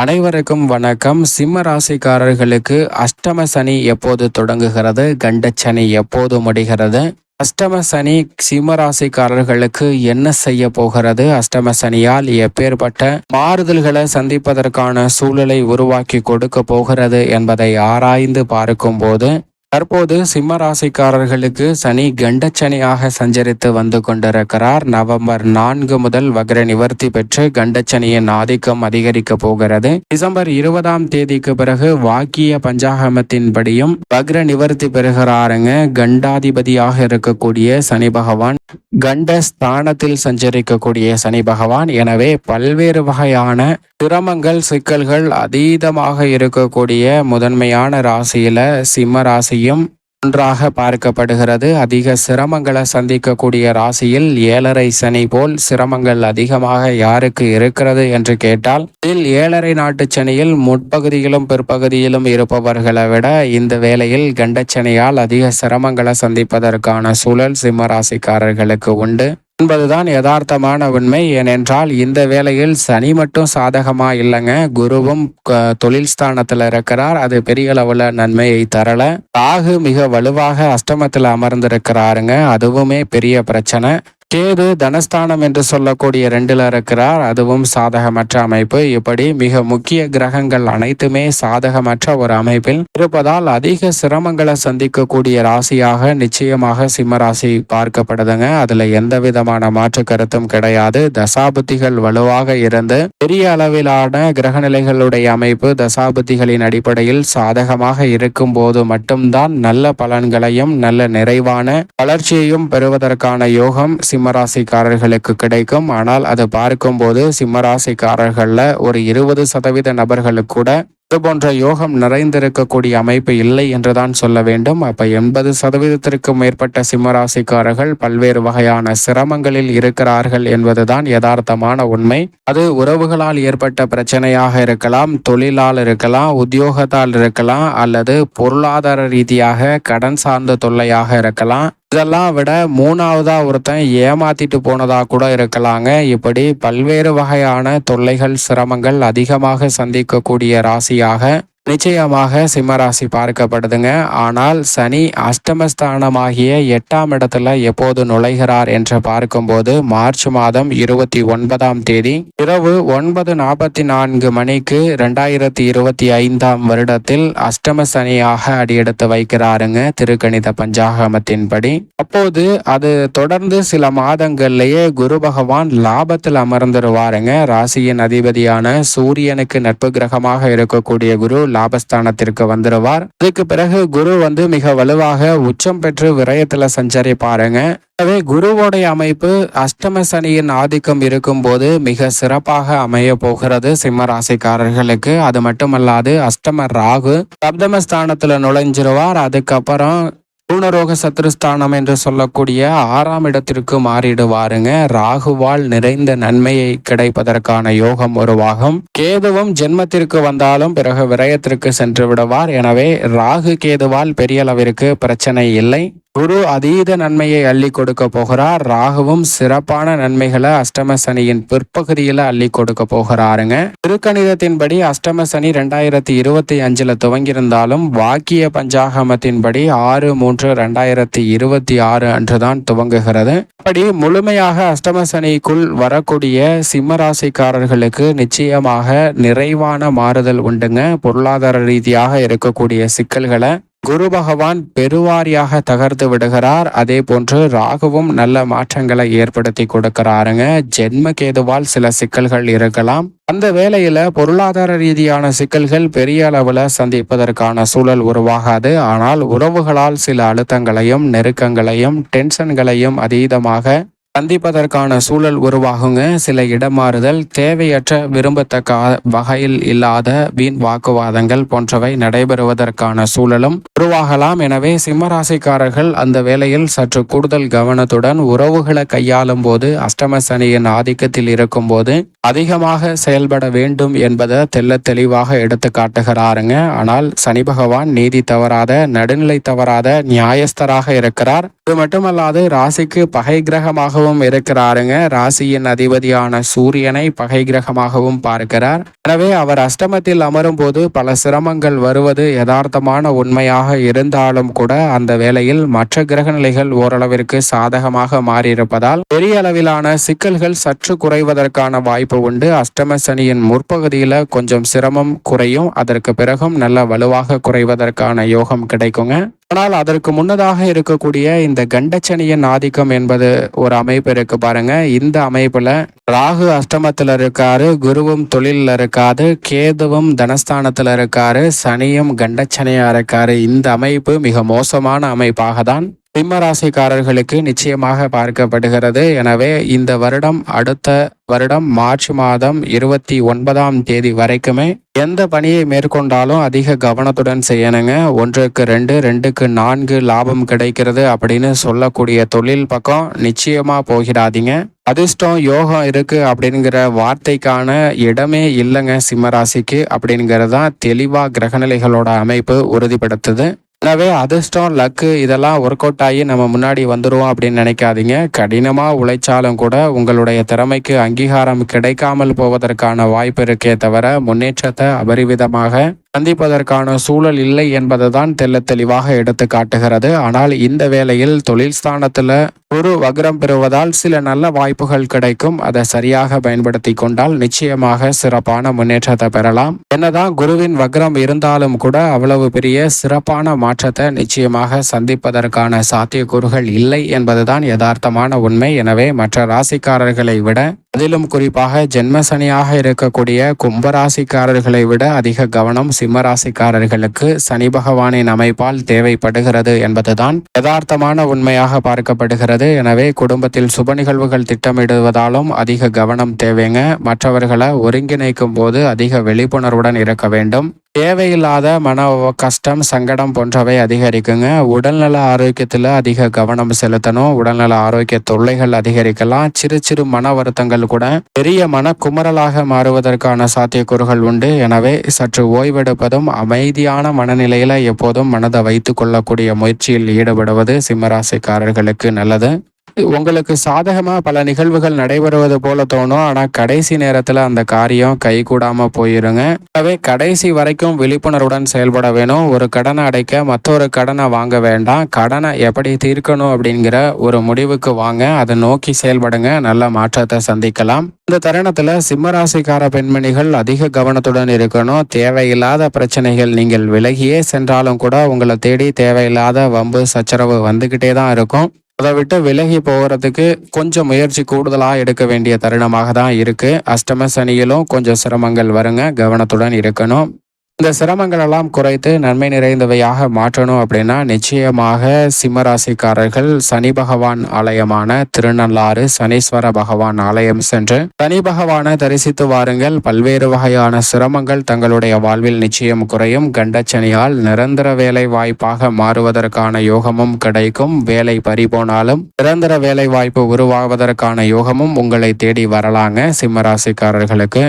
அனைவருக்கும் வணக்கம். சிம்ம ராசிக்காரர்களுக்கு அஷ்டம சனி எப்போது தொடங்குகிறது? கண்டச்சனி எப்போது முடிகிறது? அஷ்டம சனி சிம்ம ராசிக்காரர்களுக்கு என்ன செய்ய போகிறது? அஷ்டம சனியால் எப்பேற்பட்ட மாறுதல்களை சந்திப்பதற்கான சூழலை உருவாக்கி கொடுக்க போகிறது என்பதை ஆராய்ந்து பார்க்கும் போது தற்போது சிம்ம ராசிக்காரர்களுக்கு சனி கண்டச்சனியாக சஞ்சரித்து வந்து கொண்டிருக்கிறார். நவம்பர் 4 முதல் வக்ர நிவர்த்தி பெற்று கண்டச்சனியின் ஆதிக்கம் அதிகரிக்க போகிறது. டிசம்பர் 20ஆம் தேதிக்கு பிறகு வாக்கிய பஞ்சாகமத்தின்படியும் வக்ர நிவர்த்தி பெறுகிறாருங்க. கண்டாதிபதியாக இருக்கக்கூடிய சனி பகவான் கண்டஸ்தானத்தில் சஞ்சரிக்கக்கூடிய சனி பகவான். எனவே பல்வேறு வகையான சிரமங்கள் சிக்கல்கள் அதீதமாக இருக்கக்கூடிய முதன்மையான ராசியில சிம்ம ராசியும் ஒன்றாக பார்க்கப்படுகிறது. அதிக சிரமங்களை சந்திக்கக்கூடிய ராசியில் 7.5 சனி போல் சிரமங்கள் அதிகமாக யாருக்கு இருக்கிறது என்று கேட்டால் இதில் 7.5 நாட்டு சனியில் முற்பகுதியிலும் பிற்பகுதியிலும் இருப்பவர்களை விட இந்த வேளையில் கண்டச்சனியால் அதிக சிரமங்களை சந்திப்பதற்கான சூழல் சிம்ம ராசிக்காரர்களுக்கு உண்டு என்பதுதான் யதார்த்தமான உண்மை. ஏனென்றால் இந்த வேளையில் சனி மட்டும் சாதகமா இல்லைங்க, குருவும் தொழில் ஸ்தானத்துல இருக்கிறார். அது பெரிய அளவுல நன்மையை தரல. ராகு மிக வலுவாக அஷ்டமத்தில் அமர்ந்திருக்கிறாருங்க, அதுவுமே பெரிய பிரச்சனை. கேது தனஸ்தானம் என்று சொல்லக்கூடிய 2ல் இருக்கிறார், அதுவும் சாதகமற்ற அமைப்பு. இப்படி மிக முக்கிய கிரகங்கள் அனைத்துமே சாதகமற்ற ஒரு அமைப்பில் இருப்பதால் அதிக சிரமங்களை சந்திக்கக்கூடிய ராசியாக நிச்சயமாக சிம்ம ராசி பார்க்கப்படுதுங்க. அதுல எந்த விதமான மாற்று கருத்தும் கிடையாது. தசாபுத்திகள் வலுவாக இருந்து பெரிய அளவிலான கிரகநிலைகளுடைய அமைப்பு தசாபுத்திகளின் அடிப்படையில் சாதகமாக இருக்கும் போது மட்டும்தான் நல்ல பலன்களையும் நல்ல நிறைவான வளர்ச்சியையும் பெறுவதற்கான யோகம் சிம்மராசிக்காரர்களுக்கு கிடைக்கும். ஆனால் அது பார்க்கும்போது சிம்மராசிக்காரர்கள்ல ஒரு 20% நபர்களுக்கு கூட இது போன்ற யோகம் நிறைந்திருக்கக்கூடிய அமைப்பு இல்லை என்றுதான் சொல்ல வேண்டும். அப்ப 80%க்கும் மேற்பட்ட சிம்மராசிக்காரர்கள் பல்வேறு வகையான சிரமங்களில் இருக்கிறார்கள் என்பதுதான் யதார்த்தமான உண்மை. அது உறவுகளால் ஏற்பட்ட பிரச்சனையாக இருக்கலாம், தொழிலால் இருக்கலாம், உத்தியோகத்தால் இருக்கலாம், அல்லது பொருளாதார ரீதியாக கடன் சார்ந்த தொல்லையாக இருக்கலாம். இதெல்லாம் விட 3ஆவதா ஒருத்தன் ஏமாத்திட்டு போனதா கூட இருக்கலாங்க. இப்படி பல்வேறு வகையான தொல்லைகள் சிரமங்கள் அதிகமாக சந்திக்கக்கூடிய ராசியாக நிச்சயமாக சிம்மராசி பார்க்கப்படுதுங்க. ஆனால் சனி அஷ்டமஸ்தானமாகிய 8ஆம் இடத்துல எப்போது நுழைகிறார் என்று பார்க்கும்போது மார்ச் மாதம் 29ஆம் தேதி இரவு 9:44 மணிக்கு 2025ஆம் வருடத்தில் அஷ்டம சனியாக அடியெடுத்து வைக்கிறாருங்க திருக்கணித பஞ்சாகமத்தின்படி. அப்போது அது தொடர்ந்து சில மாதங்கள்லயே குரு பகவான் லாபத்தில் அமர்ந்துருவாருங்க. ராசியின் அதிபதியான சூரியனுக்கு நட்பு கிரகமாக இருக்கக்கூடிய குரு லாபஸ்தானத்திற்கு வந்துடுவார். அதுக்கு பிறகு குரு மிக வலுவாக உச்சம் பெற்று விரயத்துல சஞ்சரிப்பாருங்க. எனவே குருவோடைய அமைப்பு அஷ்டம சனியின் ஆதிக்கம் இருக்கும் போது மிக சிறப்பாக அமைய போகிறது சிம்ம ராசிக்காரர்களுக்கு. அது மட்டுமல்லாது அஷ்டம ராகு சப்தமஸ்தானத்துல நுழைஞ்சிருவார். அதுக்கப்புறம் பூர்ணரோக சத்ருஸ்தானம் என்று சொல்லக்கூடிய 6ஆம் இடத்திற்கு மாறிடுவாருங்க. ராகுவால் நிறைந்த நன்மையை கிடைப்பதற்கான யோகம் உருவாகும். கேதுவும் ஜென்மத்திற்கு வந்தாலும் பிறகு விரயத்திற்கு சென்று விடுவார். எனவே ராகு கேதுவால் பெரிய அளவிற்கு பிரச்சனை இல்லை. குரு அதீத நன்மையை அள்ளி கொடுக்க போகிறார். ராகுவும் சிறப்பான நன்மைகளை அஷ்டம சனியின் பிற்பகுதியில் அள்ளி கொடுக்க போகிறாருங்க. திருக்கணிதத்தின்படி அஷ்டம சனி 2025 துவங்கியிருந்தாலும் வாக்கிய பஞ்சாகமத்தின்படி 6/3/2026 அன்றுதான் துவங்குகிறது. அப்படி முழுமையாக அஷ்டம சனிக்குள் வரக்கூடிய சிம்மராசிக்காரர்களுக்கு நிச்சயமாக நிறைவான மாறுதல் உண்டுங்க. பொருளாதார ரீதியாக இருக்கக்கூடிய சிக்கல்களை குரு பகவான் பெருவாரியாக தகர்த்து விடுகிறார். அதே போன்று ராகுவும் நல்ல மாற்றங்களை ஏற்படுத்தி கொடுக்கிறாருங்க. ஜென்ம கேதுவால் சில சிக்கல்கள் இருக்கலாம். அந்த வேளையில பொருளாதார ரீதியான சிக்கல்கள் பெரிய அளவுல சந்திப்பதற்கான சூழல் உருவாகாது. ஆனால் உறவுகளால் சில அழுத்தங்களையும் நெருக்கங்களையும் டென்ஷன்களையும் அதீதமாக சந்திப்பதற்கான சூழல் உருவாகுங்க. சில இடமாறுதல், தேவையற்ற விரும்பத்தக்க வகையில் இல்லாத வீண் வாக்குவாதங்கள் போன்றவை நடைபெறுவதற்கான சூழலும் உருவாகலாம். எனவே சிம்மராசிக்காரர்கள் அந்த வேளையில் சற்று கூடுதல் கவனத்துடன் உறவுகளை கையாளும் போது அஷ்டம சனியின் ஆதிக்கத்தில் இருக்கும் போது அதிகமாக செயல்பட வேண்டும் என்பதை தெல்ல தெளிவாக எடுத்து காட்டுகிறாருங்க. ஆனால் சனி பகவான் நீதி தவறாத, நடுநிலை தவறாத நியாயஸ்தராக இருக்கிறார். இது மட்டுமல்லாது ராசிக்கு பகை கிரகமாகவும் இருக்கிறாருங்க. ராசியின் அதிபதியான சூரியனை பகை கிரகமாகவும் பார்க்கிறார். எனவே அவர் அஷ்டமத்தில் அமரும் போது பல சிரமங்கள் வருவது யதார்த்தமான உண்மையாக இருந்தாலும் கூட அந்த வேளையில் மற்ற கிரக நிலைகள் ஓரளவிற்கு சாதகமாக மாறியிருப்பதால் பெரிய அளவிலான சிக்கல்கள் சற்று குறைவதற்கான வாய்ப்பு உண்டு. அஷ்டம சனியின் முற்பகுதியில் கொஞ்சம் சிரமம் குறையும். அதற்கு பிறகும் நல்ல வலுவாக குறைவதற்கான யோகம் கிடைக்குங்க. ஆனால் அதற்கு முன்னதாக இருக்கக்கூடிய இந்த கண்டச்சனியின் ஆதிக்கம் என்பது ஒரு அமைப்பு இருக்கு பாருங்க. இந்த அமைப்புல ராகு அஷ்டமத்துல இருக்காரு, குருவும் தொழில இருக்காரு, கேதுவும் தனஸ்தானத்துல இருக்காரு, சனியும் கண்டச்சனியா இருக்காரு. இந்த அமைப்பு மிக மோசமான அமைப்பாக தான் சிம்ம ராசிக்காரர்களுக்கு நிச்சயமாக பார்க்கப்படுகிறது. எனவே இந்த வருடம் அடுத்த வருடம் மார்ச் மாதம் 29ஆம் தேதி வரைக்குமே எந்த பணியை மேற்கொண்டாலும் அதிக கவனத்துடன் செய்யணுங்க. 1க்கு 2, 2க்கு 4 லாபம் கிடைக்கிறது அப்படின்னு சொல்லக்கூடிய தொழில் பக்கம் நிச்சயமா போகிறாதீங்க. அதிர்ஷ்டம் யோகம் இருக்கு அப்படிங்கிற வார்த்தைக்கான இடமே இல்லைங்க சிம்மராசிக்கு அப்படிங்கிறதான் தெளிவா கிரகநிலைகளோட அமைப்பு உறுதிப்படுத்துது. எனவே அதிர்ஷ்டம் லக்கு இதெல்லாம் ஒர்க் அவுட் ஆகி நம்ம முன்னாடி வந்துடுவோம் அப்படின்னு நினைக்காதீங்க. கடினமாக உழைச்சாலும் கூட உங்களுடைய திறமைக்கு அங்கீகாரம் கிடைக்காமல் போவதற்கான வாய்ப்பு இருக்கே தவிர முன்னேற்றத்தை அபரிவிதமாக சந்திப்பதற்கான சூழல் இல்லை என்பதுதான் தெல்ல தெளிவாக எடுத்து காட்டுகிறது. ஆனால் இந்த வேளையில் தொழில் ஸ்தானத்துல குரு வக்ரம் பெறுவதால் சில நல்ல வாய்ப்புகள் கிடைக்கும். அதை சரியாக பயன்படுத்தி கொண்டால் நிச்சயமாக சிறப்பான முன்னேற்றத்தை பெறலாம். என்னதான் குருவின் வக்ரம் இருந்தாலும் கூட அவ்வளவு பெரிய சிறப்பான மாற்றத்தை நிச்சயமாக சந்திப்பதற்கான சாத்தியக்கூறுகள் இல்லை என்பதுதான் யதார்த்தமான உண்மை. எனவே மற்ற ராசிக்காரர்களை விட அதிலும் குறிப்பாக ஜென்மசனியாக இருக்கக்கூடிய கும்பராசிக்காரர்களை விட அதிக கவனம் சிம்மராசிக்காரர்களுக்கு சனி பகவானின் அமைப்பால் தேவைப்படுகிறது என்பதுதான் யதார்த்தமான உண்மையாக பார்க்கப்படுகிறது. எனவே குடும்பத்தில் சுப நிகழ்வுகள் திட்டமிடுவதாலும் அதிக கவனம் தேவைங்க. மற்றவர்களை ஒருங்கிணைக்கும் போது அதிக விழிப்புணர்வுடன் இருக்க வேண்டும். தேவையில்லாத மன கஷ்டம், சங்கடம் போன்றவை அதிகரிக்குங்க. உடல்நல ஆரோக்கியத்தில் அதிக கவனம் செலுத்தணும். உடல்நல ஆரோக்கிய தொல்லைகள் அதிகரிக்கலாம். சிறு சிறு மன வருத்தங்கள் கூட பெரிய மன குமரலாக மாறுவதற்கான சாத்தியக்கூறுகள் உண்டு. எனவே சற்று ஓய்வெடுப்பதும் அமைதியான மனநிலையில எப்போதும் மனதை வைத்துக் கொள்ளக்கூடிய முயற்சியில் ஈடுபடுவது சிம்மராசிக்காரர்களுக்கு நல்லது. உங்களுக்கு சாதகமா பல நிகழ்வுகள் நடைபெறுவது போல தோணும். ஆனா கடைசி நேரத்துல அந்த காரியம் கை கூடாம போயிருங்க. எனவே கடைசி வரைக்கும் விழிப்புணர்வுடன் செயல்பட வேணும். ஒரு கடனை அடைக்க மற்றொரு கடனை வாங்க வேண்டாம். கடனை எப்படி தீர்க்கணும் அப்படிங்கிற ஒரு முடிவுக்கு வாங்க. அதை நோக்கி செயல்படுங்க. நல்ல மாற்றத்தை சந்திக்கலாம். இந்த தருணத்துல சிம்மராசிக்கார பெண்மணிகள் அதிக கவனத்துடன் இருக்கணும். தேவையில்லாத பிரச்சனைகள் நீங்கள் விலகியே சென்றாலும் கூட உங்களை தேடி தேவையில்லாத வம்பு சச்சரவு வந்துகிட்டே தான் இருக்கும். அதை விட்டு விலகி போகிறதுக்கு கொஞ்சம் முயற்சி கூடுதலாக எடுக்க வேண்டிய தருணமாக தான் இருக்கு. அஷ்டம சனியிலும் கொஞ்சம் சிரமங்கள் வருங்க. கவனத்துடன் இருக்கணும். இந்த சிரமங்கள் எல்லாம் குறைத்து நன்மை நிறைந்தவையாக மாற்றணும் அப்படின்னா நிச்சயமாக சிம்மராசிக்காரர்கள் சனி பகவான் ஆலயமான திருநள்ளாறு சனீஸ்வர பகவான் ஆலயம் சென்று சனி பகவானை தரிசித்து வாருங்கள். பல்வேறு வகையான சிரமங்கள் தங்களுடைய வாழ்வில் நிச்சயம் குறையும். கண்டச்சனியால் நிரந்தர வேலை வாய்ப்பாக மாறுவதற்கான யோகமும் கிடைக்கும். வேலை பறிபோனாலும் நிரந்தர வேலை வாய்ப்பு உருவாவதற்கான யோகமும் உங்களை தேடி வரலாங்க சிம்மராசிக்காரர்களுக்கு.